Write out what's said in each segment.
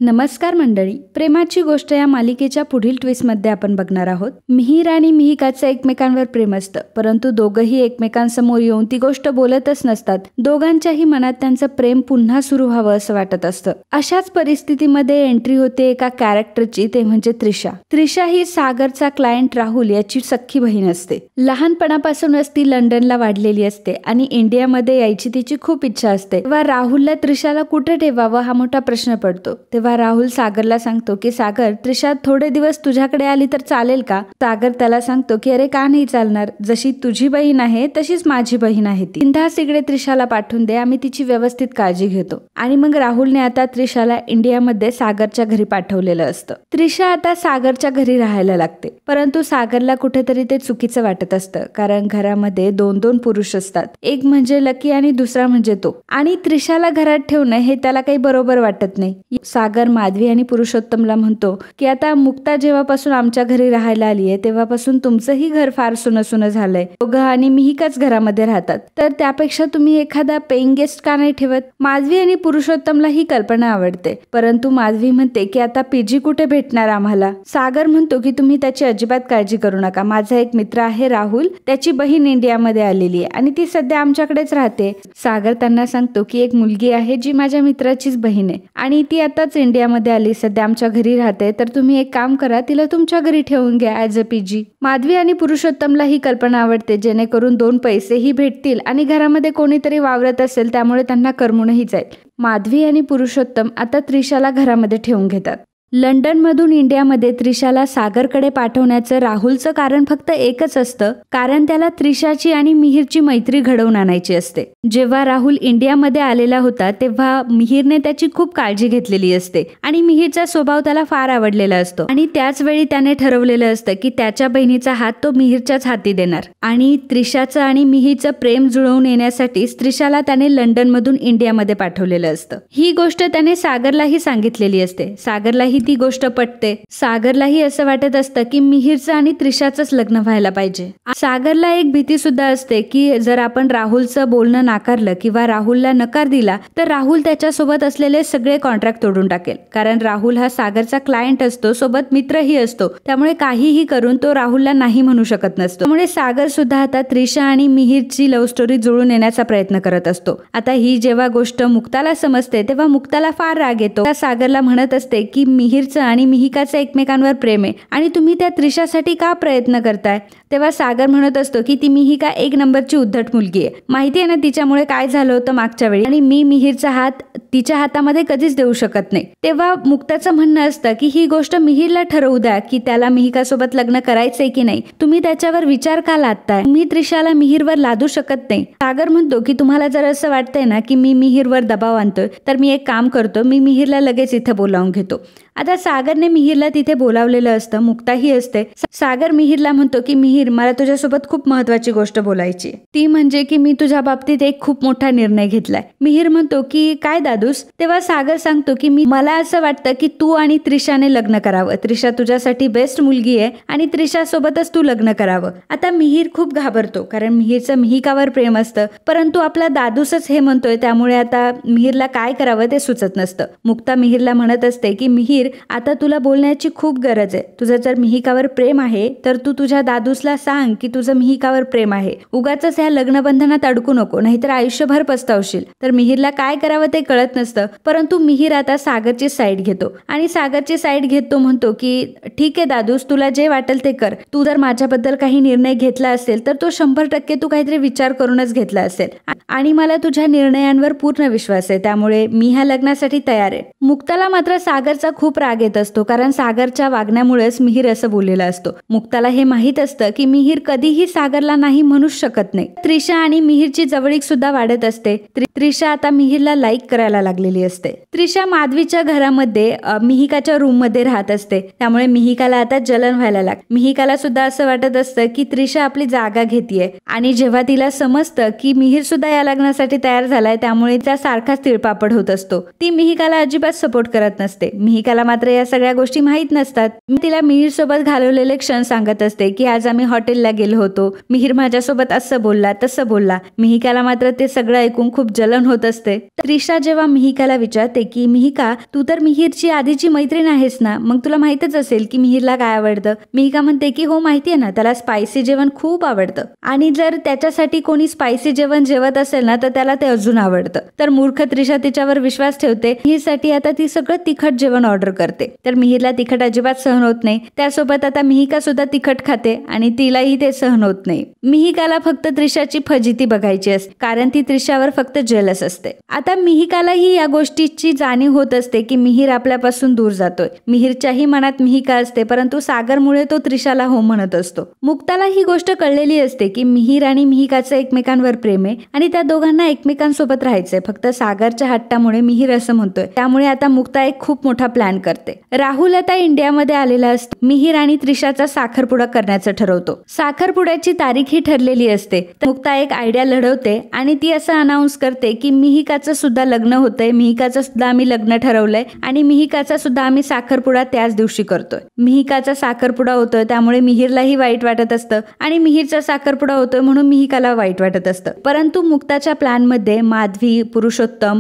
नमस्कार मंडळी, प्रेमाची गोष्ट या मालिकेच्या पुढील ट्विस्टमध्ये आपण बघणार आहोत. मिहिर आणि मिहिकाचं एकमेकांवर प्रेम असतं, परंतु दोघंही एकमेकांसमोर येऊन ती गोष्ट बोलतच नसतात. दोघांच्याही मनात त्यांचं प्रेम पुन्हा सुरू व्हावं असं वाटत असतं. अशाच परिस्थितीमध्ये एंट्री होते एका कॅरेक्टरची, ते म्हणजे त्रिशा. त्रिशा ही सागरचा क्लायंट राहुल याची सख्खी बहीण असते. लहानपणापासूनच ती लंडनला वाढलेली असते आणि इंडियामध्ये यायची तिची खूप इच्छा असते. तेव्हा राहुलला त्रिशाला कुठे ठेवावं हा मोठा प्रश्न पडतो. तेव्हा राहुल सागरला सांगतो की सागर, त्रिशा थोडे दिवस तुझ्याकडे आली तर चालेल का? सागर त्याला सांगतो की अरे का नाही चालणार, जशी तुझी बहीण आहे तशीच माझी बहीण आहे ती. बिनधास्त इकडे त्रिशाला पाठवून दे, आम्ही तिची व्यवस्थित काळजी घेतो. आणि मग राहुलने आता त्रिशाला इंडियामध्ये सागरच्या घरी पाठवलेलं असतं. त्रिशा आता सागरच्या घरी राहायला लागते, परंतु सागरला कुठेतरी ते चुकीचं वाटत असतं, कारण घरामध्ये दोन पुरुष असतात, एक म्हणजे लकी आणि दुसरा म्हणजे तो. आणि त्रिशाला घरात ठेवणं हे त्याला काही बरोबर वाटत नाही. सागर माधवी आणि पुरुषोत्तमला म्हणतो की आता मुक्ता जेव्हापासून आमच्या घरी राहायला आली आहे तेव्हापासून तुमचंही घर फार सुनं झालंय. दोघं आणि मिहिकाच घरामध्ये राहतात, तर त्यापेक्षा तुम्ही एखादा पेइंग गेस्ट का नाही ठेवत? माधवी आणि पुरुषोत्तमला ही कल्पना आवडते, परंतु माधवी म्हणते की आता पीजी कुठे भेटणार आम्हाला? सागर म्हणतो की तुम्ही त्याची अजिबात काळजी करू नका, माझा एक मित्र आहे राहुल, त्याची बहीण इंडियामध्ये आलेली आहे आणि ती सध्या आमच्याकडेच राहते. सागर त्यांना सांगतो की एक मुलगी आहे जी माझ्या मित्राचीच बहीण आहे आणि ती आताच इंडियामध्ये आली, सध्या आमच्या घरी राहते, तर तुम्ही एक काम करा, तिला तुमच्या घरी ठेवून घ्या ऍज अ पीजी. माधवी आणि पुरुषोत्तमला ही कल्पना आवडते, जेणेकरून 2 पैसेही भेटतील आणि घरामध्ये कोणीतरी वावरत असेल त्यामुळे त्यांना करमूनही जाईल. माधवी आणि पुरुषोत्तम आता त्रिशाला घरामध्ये ठेवून घेतात. लंडनमधून इंडियामध्ये त्रिशाला सागरकडे पाठवण्याचं राहुलचं कारण फक्त एकच असतं, कारण त्याला त्रिशाची आणि मिहिरची मैत्री घडवून आणायची असते. जेव्हा राहुल इंडियामध्ये आलेला होता तेव्हा मिहिरने त्याची खूप काळजी घेतलेली असते आणि मिहिरचा स्वभाव त्याला फार आवडलेला असतो आणि त्याच वेळी त्याने ठरवलेलं असतं की त्याच्या बहिणीचा हात तो मिहिरच्याच हाती देणार. आणि त्रिशाचं आणि मिहिरचं प्रेम जुळवून येण्यासाठी त्रिशाला त्याने लंडनमधून इंडियामध्ये पाठवलेलं असतं. ही गोष्ट त्याने सागरलाही सांगितलेली असते. सागरलाही ती गोष्ट पटते. सागरलाही असं वाटत असतं की मिहिरचं आणि त्रिशाचंच लग्न व्हायला पाहिजे. सागरला एक भीती सुद्धा असते की जर आपण राहुलचं बोलणं नाकारलं किंवा राहुलला नकार दिला तर राहुल त्याच्यासोबत असलेले सगळे कॉन्ट्रॅक्ट तोडून टाकेल, कारण राहुल हा सागरचा क्लायंट असतो, सोबत मित्रही असतो, त्यामुळे काहीही करून तो राहुलला नाही म्हणू शकत नसतो. त्यामुळे सागर सुद्धा आता त्रिशा आणि मिहिरची लव्ह स्टोरी जुळून येण्याचा प्रयत्न करत असतो. आता ही जेव्हा गोष्ट मुक्ताला समजते तेव्हा मुक्ताला फार राग येतो. सागरला म्हणत असते की मिहिरचं आणि मिहिकाचं एकमेकांवर प्रेम आहे आणि तुम्ही त्या त्रिशासाठी का प्रयत्न करताय? तेव्हा सागर म्हणत असतो की ती मिहिका 1 नंबरची उद्धट मुलगी आहे, माहिती आहे ना तिच्यामुळे काय झालं होतं मागच्या वेळी, आणि मी मिहिरचा हात तिच्या हातामध्ये कधीच देऊ शकत नाही. तेव्हा मुक्ताचं म्हणणं असतं की ही गोष्ट मिहिरला ठरवू द्या की त्याला मिहिकासोबत लग्न करायचंय की नाही, तुम्ही त्याच्यावर विचार का लादताय? तुम्ही त्रिशाला मिहिरवर लादू शकत नाही. सागर म्हणतो की तुम्हाला जर असं वाटतंय ना की मी मिहिरवर दबाव आणतोय तर मी एक काम करतो, मी मिहिरला लगेच इथं बोलावून घेतो. आता सागरने मिहिरला तिथे बोलावलेलं असतं, मुक्ताही असते. सागर मिहिरला म्हणतो की मिहिर, मला तुझ्यासोबत खूप महत्वाची गोष्ट बोलायची, ती म्हणजे की मी तुझ्या बाबतीत एक खूप मोठा निर्णय घेतलाय. मिहिर म्हणतो की काय दादूस? तेव्हा सागर सांगतो की मला असं वाटतं की तू आणि त्रिशाने लग्न करावं, त्रिशा तुझ्यासाठी बेस्ट मुलगी आहे आणि त्रिशा सोबतच तू लग्न करावं. आता मिहिर खूप घाबरतो, कारण मिहिरचं मिहिकावर प्रेम असतं, परंतु आपला दादूसच हे म्हणतोय, त्यामुळे आता मिहिरला काय करावं ते सुचत नसतं. मुक्ता मिहिरला म्हणत असते की मिहिर, आता तुला बोलण्याची खूप गरज आहे. तुझं जर मिहिकावर प्रेम आहे तर तू तुझ्या दादूसला सांग की तुझं मिहिकावर प्रेम आहे. उगाचच ह्या लग्नबंधनात अडकू नको, नाहीतर आयुष्यभर पस्तावशील. तर मिहिरला काय करावं ते कळत नसतं, परंतु मिहिर आता सागरची साईड घेतो आणि सागरची साईड घेतो, म्हणतो की ठीक आहे दादूस, तुला जे वाटेल ते कर. तू जर माझ्याबद्दल काही निर्णय घेतला असेल तर तो 100% तू काहीतरी विचार करूनच घेतला असेल आणि मला तुझ्या निर्णयांवर पूर्ण विश्वास आहे, त्यामुळे मी ह्या लग्नासाठी तयार आहे. मुक्ताला मात्र सागरचा खूप राग येत असतो, कारण सागरच्या वागण्यामुळेच मिहिर असं बोललेला असतो. मुक्ताला हे माहित असतं की मिहिर कधीही सागरला नाही म्हणूच शकत नाही. त्रिशा आणि मिहिरची जवळीक सुद्धा वाढत असते. त्रिशा आता मिहिरला लाईक करायला लागलेली असते. त्रिशा माधवीच्या घरामध्ये मिहिकाच्या रूम मध्ये राहत असते, त्यामुळे मिहिकाला आता जलन व्हायला लागते. मिहिकाला सुद्धा असं वाटत असतं की त्रिशा आपली जागा घेतीये आणि जेव्हा तिला समजतं की मिहिर सुद्धा या लग्नासाठी तयार झालाय, त्यामुळे त्या सारखाच तिळपापड होत असतो. ती मिहिकाला अजिबात सपोर्ट करत नसते. मिहिकाला मात्र या सगळ्या गोष्टी माहीत नसतात. मी तिला मिहीर सोबत घालवलेले क्षण सांगत असते की आज आम्ही हॉटेलला गेलो होतो, मिहीर माझ्यासोबत असं बोलला तसं बोलला. मिहिकाला मात्र ते सगळं ऐकून खूप जलन होत असते. त्रिशा जेव्हा मिहिकाला विचारते की मिहिका, तू तर मिहीरची आधीची मैत्रीण आहेस ना, मग तुला माहितच असेल की मिहीरला काय आवडतं. मिहिका म्हणते की हो माहितीये ना, त्याला स्पायसी जेवण खूप आवडतं आणि जर त्याच्यासाठी कोणी स्पायसी जेवण जेवत असेल ना तर त्याला ते अजून आवडतं. तर मूर्ख त्रिशा तिच्यावर विश्वास ठेवते. मिहीरसाठी आता ती सगळं तिखट जेवण ऑर्डर करते. तर मिहीरला तिखट अजिबात सहन होत नाही. त्यासोबत आता मिहिका सुद्धा तिखट खाते आणि तिलाही ते सहन होत नाही. मिहिकाला फक्त त्रिशाची फजिती बघायची असते, कारण ती त्रिशावर फक्त जेलस असते. आता मिहिकालाही या गोष्टीची जाणीव होत असते की मिहीर आपल्यापासून दूर जातोय. मिहीरच्याही मनात मिहिका असते, परंतु सागरमुळे तो त्रिशाला हो म्हणत असतो. मुक्ताला ही गोष्ट कळलेली असते की मिहीर आणि मिहिकाचं एकमेकांवर प्रेम आहे आणि त्या दोघांना एकमेकांसोबत राहायचंय. फक्त सागरच्या हट्टामुळे मिहीर असं म्हणतोय. त्यामुळे आता मुक्ता एक खूप मोठा प्लॅन करते. राहुल आता इंडियामध्ये आलेला असतो. मिहीर आणि त्रिशाचा साखरपुडा करण्याचं ठरवतो. साखरपुड्याची तारीख ही ठरलेली असते. मुक्ता एक आयडिया लढवते आणि ती असं अनाऊन्स करते की मिहिकाचं सुद्धा लग्न होतंय, मिहिकाचं सुद्धा आम्ही लग्न ठरवलंय आणि मिहिकाचा सुद्धा आम्ही साखरपुडा त्याच दिवशी करतोय. मिहिकाचा साखरपुडा होतोय त्यामुळे मिहीरलाही वाईट वाटत असतं आणि मिहीरचा साखरपुडा होतोय म्हणून मिहिकाला वाईट वाटत असतं. परंतु मुक्ताच्या प्लॅन मध्ये माधवी, पुरुषोत्तम,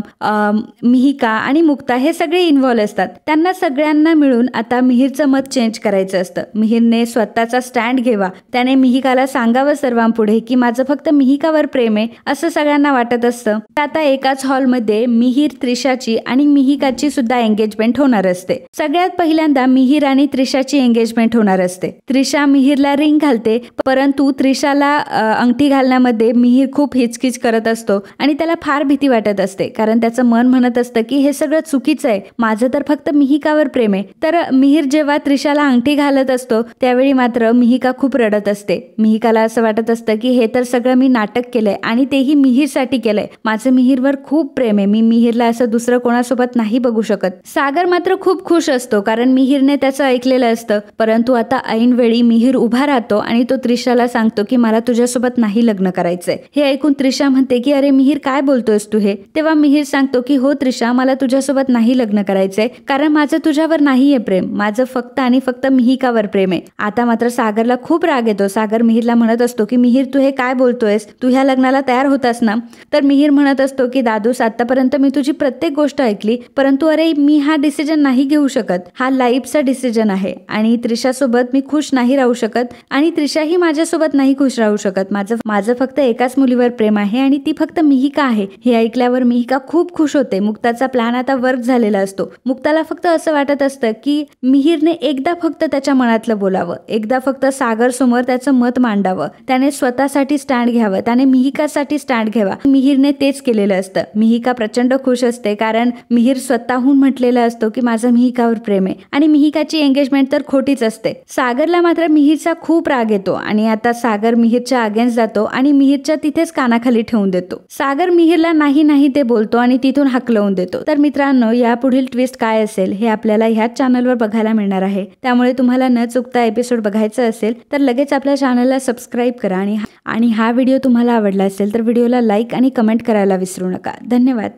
मिहिका आणि मुक्ता हे सगळे इन्व्हॉल्व असतात. त्यांना सगळ्यांना मिळून आता मिहीरचं मत चेंज करायचं असतं. मिहीरने स्वतःचा स्टँड घ्यावा. त्याने मिहिकाला सांगावं सर्वांपुढे की माझं फक्त मिहिकावर प्रेम आहे असं सगळ्यांना वाटत असतं. आता एकाच हॉलमध्ये मिहीर, त्रिशाची आणि मिहिकाची सुद्धा एंगेजमेंट होणार असते. सगळ्यात पहिल्यांदा मिहीर आणि त्रिशाची एंगेजमेंट होणार असते. त्रिशा मिहीरला रिंग घालते, परंतु त्रिशाला अंगठी घालण्यामध्ये मिहीर खूप हिचकिच करत असतो आणि त्याला फार भीती वाटत असते, कारण त्याचं मन म्हणत असतं की हे सगळं चुकीचं आहे, माझं तर फक्त मिहिकावर प्रेम आहे. तर मिहीर जेव्हा त्रिशाला अंगठी घालत असतो त्यावेळी मात्र मिहिका खूप रडत असते. मिहिकाला असं वाटत असतं की हे तर सगळं मी नाटक केलंय आणि तेही मिहीरसाठी केलंय. माझं मिहीरवर खूप प्रेम आहे, मी मिहीरला असं दुसरं कोणासोबत नाही बघू शकत. सागर मात्र खूप खुश असतो कारण मिहीरने त्याचं ऐकलेलं असतं. परंतु आता ऐनवेळी मिहीर उभा राहतो आणि तो त्रिशाला सांगतो की मला तुझ्यासोबत नाही लग्न करायचंय. हे ऐकून त्रिशा म्हणते की अरे मिहीर काय बोलतोयस तू हे. तेव्हा मिहीर सांगतो की हो त्रिशा, मला तुझ्यासोबत नाही लग्न करायचंय कारण माझं तुझ्यावर नाहीये प्रेम, माझं फक्त आणि फक्त मिहिकावर प्रेम आहे. आता मात्र सागरला खूप राग येतो. सागर मिहीरला म्हणत असतो की मिहीर तू हे काय बोलतोयस, तू ह्या लग्नाला तयार होतास ना. तर मिहीर म्हणत असतो की दादूस, आतापर्यंत मी तुझी प्रत्येक गोष्ट ऐकली, परंतु अरे मी हा डिसिजन नाही घेऊ शकत, हा लाईफचा डिसिजन आहे आणि त्रिशासोबत मी खुश नाही राहू शकत आणि त्रिशाही माझ्यासोबत नाही खुश राहू शकत. माझं फक्त एकाच मुलीवर प्रेम आहे आणि ती फक्त मिहिका आहे. हे ऐकल्यावर मिहिका खूप खुश होते. मुक्ताचा प्लॅन आता वर्क झालेला असतो. मुक्ताला फक्त असं वाटत असतं की मिहीरने एकदा फक्त त्याच्या मनातलं बोलावं, एकदा फक्त सागर समोर त्याचं मत मांडावं, त्याने स्वतःसाठी स्टँड घ्यावं, त्याने मिहिकासाठी स्टँड घ्यावा. मिहीरने तेच केलेलं असतं. मिहिका प्रचंड खुश असते कारण मिहीर स्वतःहून म्हटलेलं असतो की माझं मिहिकावर प्रेम आहे आणि मिहिकाची एंगेजमेंट तर खोटीच असते. सागरला मात्र मिहीरचा खूप राग येतो आणि आता सागर मिहीरच्या अगेन्स्ट जातो आणि मिहीरच्या तिथेच कानाखाली ठेवून देतो. सागर मिहीरला नाही नाही ते बोलतो आणि तिथून हाकलवून देतो. तर मित्रांनो, या पुढील ट्विस्ट काय असेल हे आपल्याला ह्याच चॅनलवर बघायला मिळणार आहे. त्यामुळे तुम्हाला न चुकता एपिसोड बघायचा असेल तर लगेच आपल्या चॅनलला सबस्क्राईब करा आणि हा व्हिडिओ तुम्हाला आवडला असेल तर व्हिडिओला लाईक आणि कमेंट करायला विसरू नका. धन्यवाद.